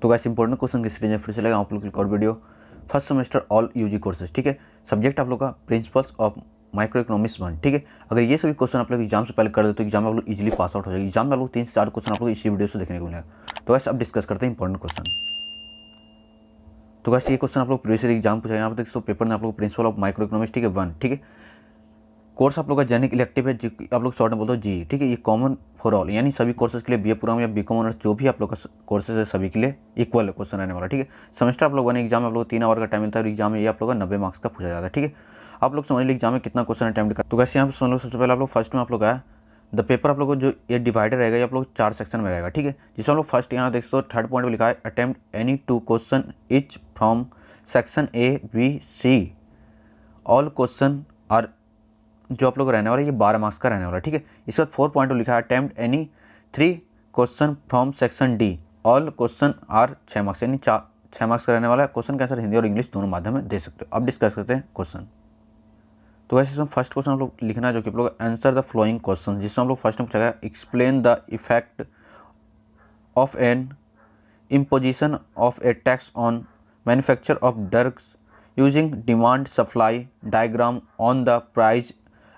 तो guys important question की series में फिर से लगा आप लोग की और video first semester all UG courses. ठीक है, सब्जेक्ट आप लोग का प्रिंसिपल्स ऑफ माइक्रो इकोनॉमिक्स 1। ठीक है, अगर ये सभी क्वेश्चन आप लोग एग्जाम से पहले कर दे तो एग्जाम में आप लोग इजीली पास आउट हो जाएगी। एग्जाम में आप लोग 3 से 4 क्वेश्चन आप लोग इसी वीडियो से देखने को मिलेगा। तो गाइस अब डिस्कस करते हैं इंपॉर्टेंट क्वेश्चन। तो गाइस ये क्वेश्चन आप लोग प्रीवियस एग्जाम पूछा यहाँ पर देख सकते पेपर में आप लोग प्रिंसिपल ऑफ माइक्रो इकोनॉमिक्स, ठीक है 1। ठीक है, कोर्स आप लोग का जेनिक इलेक्टिव है, आप लोग शॉर्ट में बोलते हो जी। ठीक है, ये कॉमन फॉर ऑल यानी सभी कोर्सेज के लिए बीए प्रोग्राम या बीकॉम ऑनर्स जो भी आप लोग का कोर्सेज है सभी के लिए इक्वल क्वेश्चन रहने वाला। ठीक है, सेमेस्टर आप लोग 1 एग्जाम में आप लोग 3 आवर का टाइम मिलता है और एग्जाम में ये आप लोग का 90 मार्क्स का पूछा जाता है। ठीक है, आप लोग समझ लीजिए एग्जाम में कितना क्वेश्चन अटेम्प्ट कर। तो वैसे यहाँ पर समझ लो सबसे पहले आप लोग फर्स्ट में आप लोग आया द पेपर आप लोग को जो ये डिवाइडर रहेगा ये आप लोग 4 सेक्शन में रहेगा। ठीक है, जिसमें आप लोग फर्स्ट यहाँ देख सकते हो थर्ड पॉइंट में लिखा है attempt any 2 question each from section A B C. All question are जो आप लोग रहने वाला है ये 12 मार्क्स का रहने वाला है। ठीक है, इसके बाद 4 पॉइंट लिखा है attempt any 3 question from section D. All question are 6 marks यानी 6 मार्क्स का रहने वाला है। क्वेश्चन का आंसर हिंदी और इंग्लिश दोनों माध्यम में दे सकते हो। अब डिस्कस करते हैं क्वेश्चन। तो वैसे इसमें फर्स्ट क्वेश्चन आप लोग लिखना है जो कि आप लोग आंसर द फ्लोइंग क्वेश्चन, जिसमें हम लोग फर्स्ट में पूछा गया explain the effect of N imposition of A tax on manufacture of drugs using demand supply diagram on the price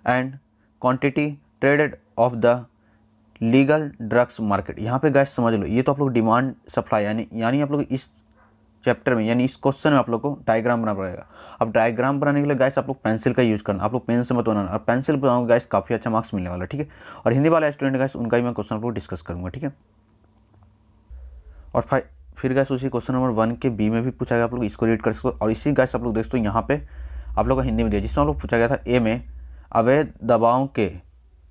and quantity traded of the legal drugs market. यहाँ पे guys समझ लो ये तो आप लोग डिमांड सप्लाई यानी आप लोग इस चैप्टर में यानी इस क्वेश्चन में आप लोग को डायग्राम बनाना पड़ेगा। अब डायग्राम बनाने के लिए गाइस आप लोग पेंसिल का यूज़ करना, आप लोग पेन से मत बनाना। और पेंसिल बनाओगे गाइस काफ़ी अच्छा मार्क्स मिलने वाला। ठीक है, और हिंदी वाला स्टूडेंट गाइस उनका ही मैं क्वेश्चन आप लोग डिस्कस करूँगा। ठीक है, और फिर गाइस उसी क्वेश्चन नंबर 1 के बी में भी पूछा गया, आप लोग इसको रीड कर सकते हो। और इसी गाइस आप लोग देख सकते हो यहाँ पे आप लोग का हिंदी में दिया जिसमें आप लोग पूछा गया था ए में अवैध दवाओं के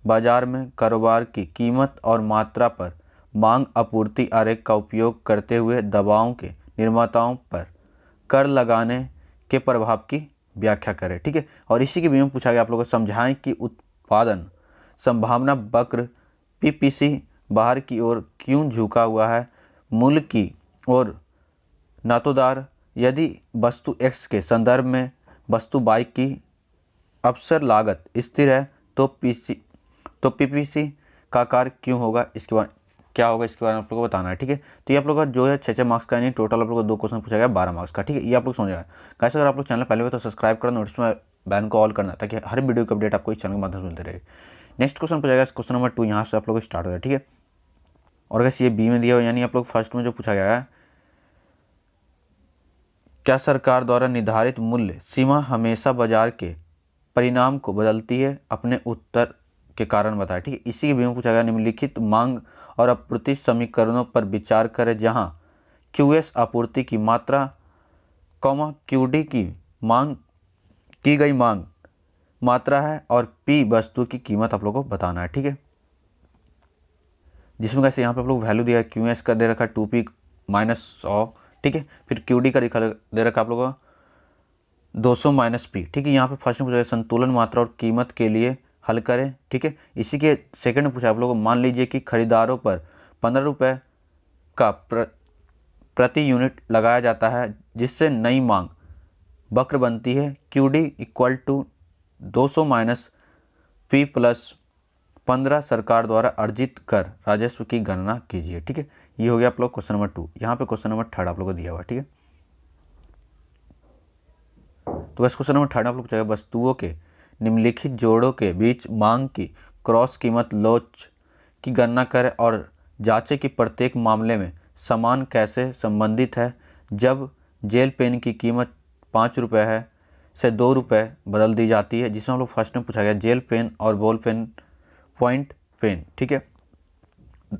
बाजार में कारोबार की कीमत और मात्रा पर मांग आपूर्ति आरेख का उपयोग करते हुए दवाओं के निर्माताओं पर कर लगाने के प्रभाव की व्याख्या करें। ठीक है, और इसी के भी में पूछा गया आप लोगों को समझाएं कि उत्पादन संभावना वक्र पीपीसी बाहर की ओर क्यों झुका हुआ है, मूल्य की ओर नातोदार यदि वस्तु एक्स के संदर्भ में वस्तु वाई की अवसर लागत स्थिर है तो पीपीसी का आकार क्यों होगा, इसके बाद क्या होगा इसके बारे में आप लोगों को बताना है। ठीक है, तो ये आप लोग का जो है 6 मार्क्स का यानी टोटल आप लोग को 2 क्वेश्चन पूछा गया 12 मार्क्स का। ठीक है, ये आप लोग समझ गए। कैसे अगर आप लोग चैनल पहले हुए तो सब्सक्राइब करना, नोटिफिकेशन बेल को ऑल करना ताकि हर वीडियो की अपडेट आपको इस चैनल के माध्यम से मिलते रहे। नेक्स्ट क्वेश्चन पूछा गया क्वेश्चन नंबर 2 यहाँ से आप लोग स्टार्ट हो जाए। ठीक है, और अगर ये बी में दिया हो यानी आप लोग फर्स्ट में जो पूछा गया है क्या सरकार द्वारा निर्धारित मूल्य सीमा हमेशा बाजार के परिणाम को बदलती है, अपने उत्तर के कारण बताएं। ठीक है, इसी के भी में पूछा गया निम्नलिखित मांग और आपूर्ति समीकरणों पर विचार करें जहां क्यूएस आपूर्ति की मात्रा क्यूडी की गई मांग मात्रा है और पी वस्तु की कीमत आप लोगों को बताना है। ठीक है, जिसमें कैसे यहाँ पे आप लोग वैल्यू दिया है क्यूएस का दे रखा है 2p -100। ठीक है, फिर क्यूडी का दे रखा है आप लोगों को 200 -p। ठीक है, यहाँ पे फर्स्ट में पूछा गया संतुलन मात्रा और कीमत के लिए हल करें। ठीक है, इसी के सेकंड में पूछा आप लोगों को मान लीजिए कि खरीदारों पर 15 रुपये का प्रति यूनिट लगाया जाता है जिससे नई मांग वक्र बनती है क्यूडी इक्वल टू 200 -p + 15 सरकार द्वारा अर्जित कर राजस्व की गणना कीजिए। ठीक है, ये हो गया आप लोग क्वेश्चन नंबर 2। यहाँ पे क्वेश्चन नंबर 3 आप लोगों को दिया हुआ। ठीक है, तो बस क्वेश्चन नंबर 3 आप लोग चाहिए वस्तुओं के निम्नलिखित जोड़ों के बीच मांग की क्रॉस कीमत लोच की गणना करें और जांचें कि प्रत्येक मामले में समान कैसे संबंधित है। जब जेल पेन की कीमत 5 रुपये है से 2 रुपये बदल दी जाती है, जिसमें हम लोग फर्स्ट में पूछा गया जेल पेन और बॉल पेन पॉइंट पेन। ठीक है,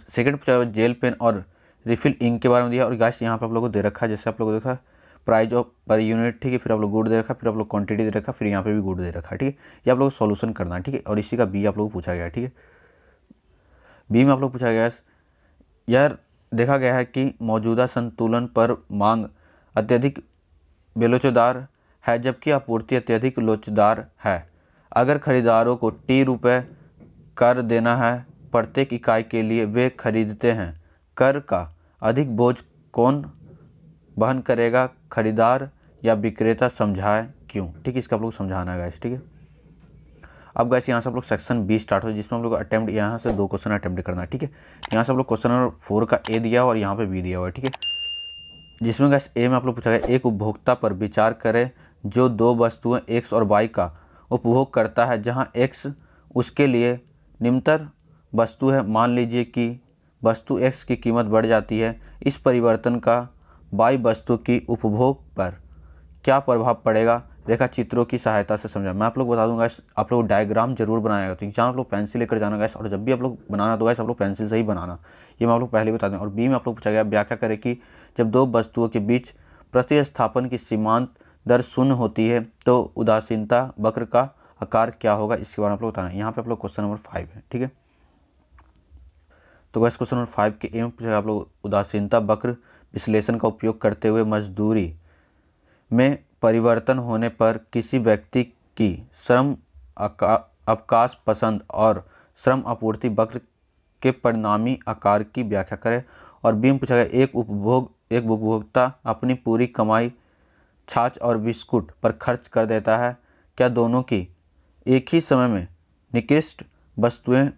सेकंड पूछा गया जेल पेन और रिफिल इंक के बारे में दिया। और गाइस यहाँ पे आप लोगों को दे रखा है जैसे आप लोगों को देखा प्राइस ऑफ पर यूनिट। ठीक है, फिर आप लोग गुड दे रखा, फिर आप लोग क्वांटिटी दे रखा, फिर यहाँ पे भी गुड दे रखा है। ठीक है, ये आप लोग सॉल्यूशन करना है। ठीक है, और इसी का बी आप लोग को पूछा गया। ठीक है, बी में आप लोग पूछा गया यार देखा गया है कि मौजूदा संतुलन पर मांग अत्यधिक बेलोचदार है जबकि आपूर्ति अत्यधिक लोचदार है। अगर खरीदारों को ₹T कर देना है प्रत्येक इकाई के लिए वे खरीदते हैं। कर का अधिक बोझ कौन वहन करेगा, खरीदार या विक्रेता, समझाएं क्यों। ठीक है, इसका आप लोग समझाना है गाइस। ठीक है, अब गाइस यहाँ से आप लोग सेक्शन बी स्टार्ट हो जिसमें हम लोग अटेम्प्ट यहाँ से 2 क्वेश्चन अटेम्प्ट करना है। ठीक है, यहाँ से आप लोग क्वेश्चन नंबर 4 का ए दिया और यहाँ पे बी दिया हुआ है। ठीक है, जिसमें गैस ए में आप लोग पूछा गया एक उपभोक्ता पर विचार करें जो दो वस्तुएं एक्स और वाई का उपभोग करता है, जहां एक्स उसके लिए निम्नतर वस्तु है। मान लीजिए कि वस्तु एक्स की कीमत बढ़ जाती है। इस परिवर्तन का वाई वस्तु की उपभोग पर क्या प्रभाव पड़ेगा, रेखा चित्रों की सहायता से समझा। मैं आप लोग बता दूंगा, आप लोग डायग्राम जरूर बनाएगा, तो एग्जाम आप लोग पेंसिल लेकर जाना गैस, और जब भी आप लोग बनाना तो गैस आप लोग पेंसिल से ही बनाना, ये मैं आप लोग पहले बता दें। और बी में आप लोग पूछा गया व्याख्या करें कि जब दो वस्तुओं के बीच प्रतिस्थापन की सीमांत दर शून्य होती है तो उदासीनता वक्र का आकार क्या होगा, इसके बारे में आप लोग बताना है। यहाँ पे आप लोग क्वेश्चन नंबर 5 है, ठीक है। तो गैस क्वेश्चन नंबर 5 के एम पूछा आप लोग उदासीनता वक्र विश्लेषण का उपयोग करते हुए मजदूरी में परिवर्तन होने पर किसी व्यक्ति की श्रम अवकाश पसंद और श्रम आपूर्ति वक्र के परिणामी आकार की व्याख्या करें। और बी में पूछा गया एक उपभोक्ता अपनी पूरी कमाई छाछ और बिस्कुट पर खर्च कर देता है, क्या दोनों की एक ही समय में निकृष्ट वस्तुएं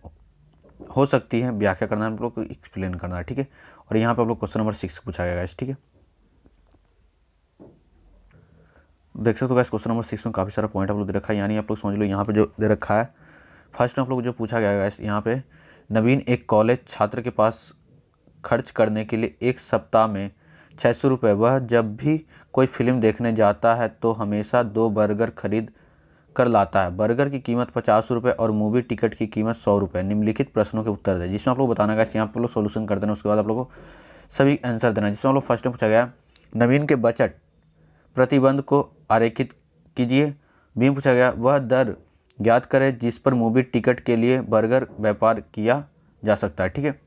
हो सकती हैं, व्याख्या करना है, आप लोग को एक्सप्लेन करना है, ठीक है। और यहाँ पे आप लोग क्वेश्चन नंबर 6 पूछा गया है, ठीक है। देख सकते हो गाइस क्वेश्चन नंबर 6 में काफ़ी सारा पॉइंट आप लोग दे रखा है, यानी आप लोग समझ लो यहाँ पे जो दे रखा है। फर्स्ट में आप लोग जो पूछा गया है यहाँ पे, नवीन एक कॉलेज छात्र के पास खर्च करने के लिए एक सप्ताह में 600 रुपये। वह जब भी कोई फिल्म देखने जाता है तो हमेशा 2 बर्गर खरीद कर लाता है। बर्गर की कीमत 50 रुपये और मूवी टिकट की कीमत 100 रुपये। निम्नलिखित प्रश्नों के उत्तर दें, जिसमें आप लोग बताना गाइस, यहाँ पर लोग सोल्यूशन कर देना, उसके बाद आप लोग को सभी आंसर देना। जिसमें आप लोग फर्स्ट में पूछा गया नवीन के बजट प्रतिबंध को आरेखित कीजिए। बी पूछा गया वह दर ज्ञात करें जिस पर मूवी टिकट के लिए बर्गर व्यापार किया जा सकता है, ठीक है।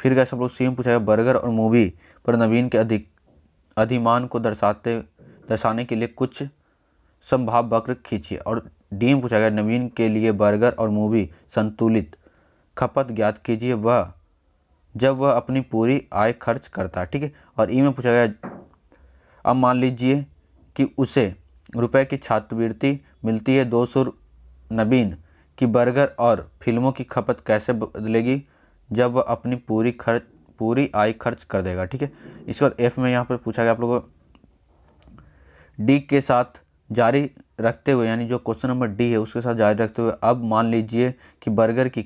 फिर गए सब लोग सी में पूछा गया बर्गर और मूवी पर नवीन के अधिमान को दर्शाने के लिए कुछ संभाव वक्र खींचिए। और डी में पूछा गया नवीन के लिए बर्गर और मूवी संतुलित खपत ज्ञात कीजिए वह जब वह अपनी पूरी आय खर्च करता है, ठीक है। और ई में पूछा गया अब मान लीजिए कि उसे रुपए की छात्रवृत्ति मिलती है 200। नवीन की बर्गर और फिल्मों की खपत कैसे बदलेगी जब वह अपनी पूरी आय खर्च कर देगा, ठीक है। इसके बाद एफ में यहाँ पर पूछा गया आप लोगों को डी के साथ जारी रखते हुए, यानी जो क्वेश्चन नंबर डी है उसके साथ जारी रखते हुए अब मान लीजिए कि बर्गर की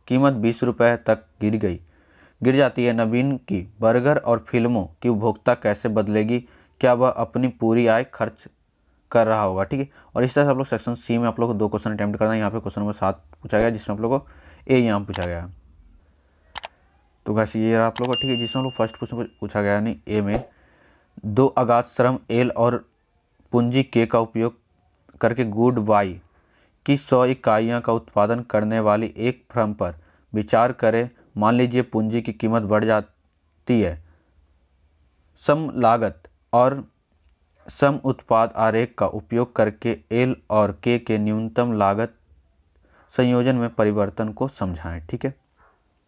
कीमत 20 रुपये तक गिर जाती है। नवीन की बर्गर और फिल्मों की उपभोक्ता कैसे बदलेगी, क्या वह अपनी पूरी आय खर्च कर रहा होगा, ठीक है। और इस तरह से आप लोग सेक्शन सी में आप लोग को 2 क्वेश्चन अटेम्प्ट करना है। यहाँ पे क्वेश्चन नंबर 7 पूछा गया जिसमें आप लोग को ए यहाँ पूछा गया। तो गाइस ये आप लोग को, ठीक है, जिसमें हम लोग फर्स्ट क्वेश्चन पूछा गया, यानी ए में 2 अगाध श्रम एल और पूंजी के का उपयोग करके गुड वाई की 100 इकाइयाँ का उत्पादन करने वाली एक फर्म पर विचार करें। मान लीजिए पूंजी की कीमत बढ़ जाती है। सम लागत और सम उत्पाद आरेख का उपयोग करके एल और के न्यूनतम लागत संयोजन में परिवर्तन को समझाएं, ठीक है।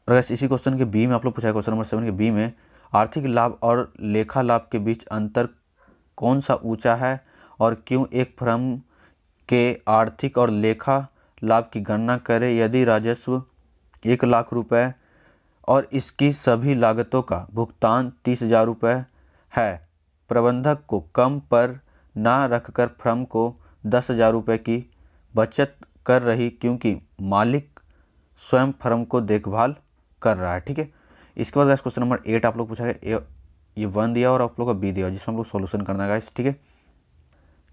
और अगर इसी क्वेश्चन के बी में आप लोग पूछा है, क्वेश्चन नंबर 7 के बी में आर्थिक लाभ और लेखा लाभ के बीच अंतर कौन सा ऊंचा है और क्यों। एक फर्म के आर्थिक और लेखा लाभ की गणना करें। यदि राजस्व 1 लाख रुपए और इसकी सभी लागतों का भुगतान 30,000 रुपये है, प्रबंधक को कम पर ना रखकर फर्म को 10,000 रुपये की बचत कर रही क्योंकि मालिक स्वयं फर्म को देखभाल कर रहा है, ठीक है। इसके बाद क्वेश्चन नंबर 8 आप लोग पूछा है, ये 1 दिया और आप लोग का बी दिया, जिसमें हम लोग सॉल्यूशन करना है, ठीक है।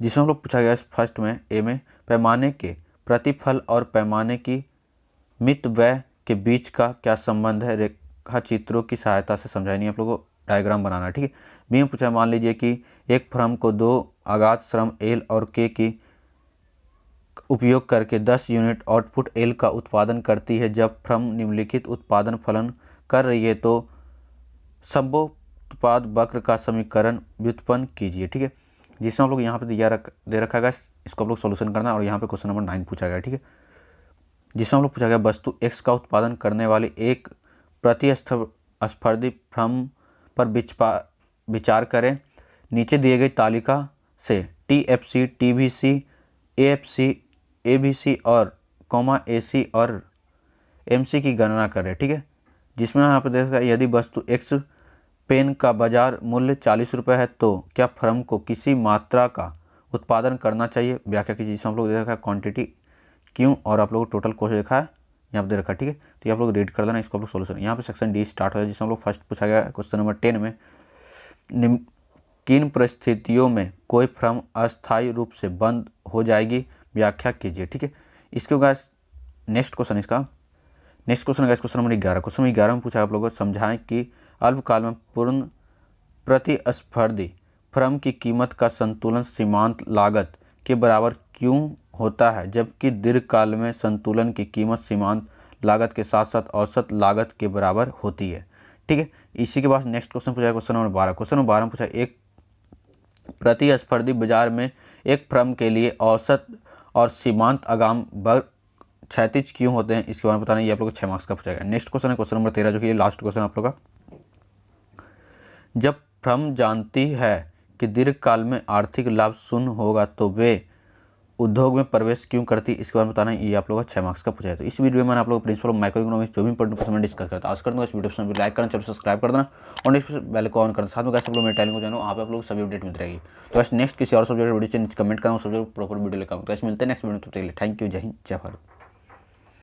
जिसमें हम लोग पूछा गया फर्स्ट में ए में पैमाने के प्रतिफल और पैमाने की मित व्यय के बीच का क्या संबंध है, रेखा चित्रों की सहायता से समझाइए। आप लोगों को डायग्राम बनाना है, ठीक है। बी में पूछा मान लीजिए कि एक फर्म को 2 अगाध श्रम एल और के की उपयोग करके 10 यूनिट आउटपुट एल का उत्पादन करती है। जब फर्म निम्नलिखित उत्पादन फलन कर रही है तो संभोत्पाद वक्र का समीकरण व्युत्पन्न कीजिए, ठीक है। जिसमें आप लोग यहाँ पे दे रखा है, इसको आप लोग सोल्यूशन करना है। और यहाँ पे क्वेश्चन नंबर 9 पूछा गया, ठीक है। जिसमें हम लोग पूछा गया वस्तु एक्स का उत्पादन करने वाली एक प्रतिस्पर्धी फर्म पर विचार करें। नीचे दिए गई तालिका से TFC, TVC, AFC, ABC और AC और MC की गणना करें, ठीक है। जिसमें यहाँ पर देखा यदि वस्तु एक्स पेन का बाजार मूल्य 40 रुपये है तो क्या फर्म को किसी मात्रा का उत्पादन करना चाहिए? व्याख्या कीजिए। जिसमें आप लोग दे रखा है क्वांटिटी, क्यों, और आप लोग को टोटल कॉस्ट देखा है यहाँ पे दे रखा है, ठीक है। तो ये आप लोग रीड कर देना, इसको आप लोग सोल्यूशन। यहाँ पे सेक्शन डी स्टार्ट हो जाए, जिसमें हम लोग फर्स्ट पूछा गया क्वेश्चन नंबर 10 में, किन परिस्थितियों में कोई फर्म अस्थायी रूप से बंद हो जाएगी, व्याख्या कीजिए, ठीक है। इसके बाद नेक्स्ट क्वेश्चन है क्वेश्चन नंबर 11। क्वेश्चन नंबर 11 में पूछा आप लोगों को समझाएं कि अल्पकाल में पूर्ण प्रतिस्पर्धी फर्म की कीमत का संतुलन सीमांत लागत के बराबर क्यों होता है, जबकि दीर्घकाल में संतुलन की कीमत सीमांत लागत के साथ साथ औसत लागत के बराबर होती है, ठीक है। इसी के बाद नेक्स्ट क्वेश्चन पूछा क्वेश्चन नंबर 12। क्वेश्चन नंबर 12 में पूछा एक प्रतिस्पर्धी बाजार में एक फर्म के लिए औसत और सीमांत आगाम वर्ग क्षैतिज क्यों होते हैं, इसके बारे में बताना। ये आप लोग को 6 मार्क्स का पूछा गया। नेक्स्ट क्वेश्चन है क्वेश्चन नंबर 13, जो कि ये लास्ट क्वेश्चन आप लोग का। जब फर्म जानती है कि दीर्घकाल में आर्थिक लाभ शून्य होगा तो वे उद्योग में प्रवेश क्यों करती, इसके बारे में बताना। ये आप लोगों का 6 मार्क्स का पूछा है। तो इस वीडियो में आप लोग प्रिंसिपल ऑफ माइक्रो इकोनॉमिक्स जो भी इंपॉर्टेंट क्वेश्चन डिस्कस करता है। आज करता हूँ इस वीडियो में लाइक करना, चैनल सब्सक्राइब कर देना और नेक्स्ट बेल को ऑन करना। साथ में कैसे आप लोग मेरे टेलिंग को जानो, वहाँ पे आप लोग सभी अपडेट मिलती रहेगी। तो बस नेक्स्ट किसी और सब्जेक्ट वीडियो कमेंट करना, सब्जेक्ट प्रॉपर वीडियो लेकर आऊँ। तो ऐसे मिलते हैं नेक्स्ट वीडियो में। थैंक यू, जय हिंद, जय भारत।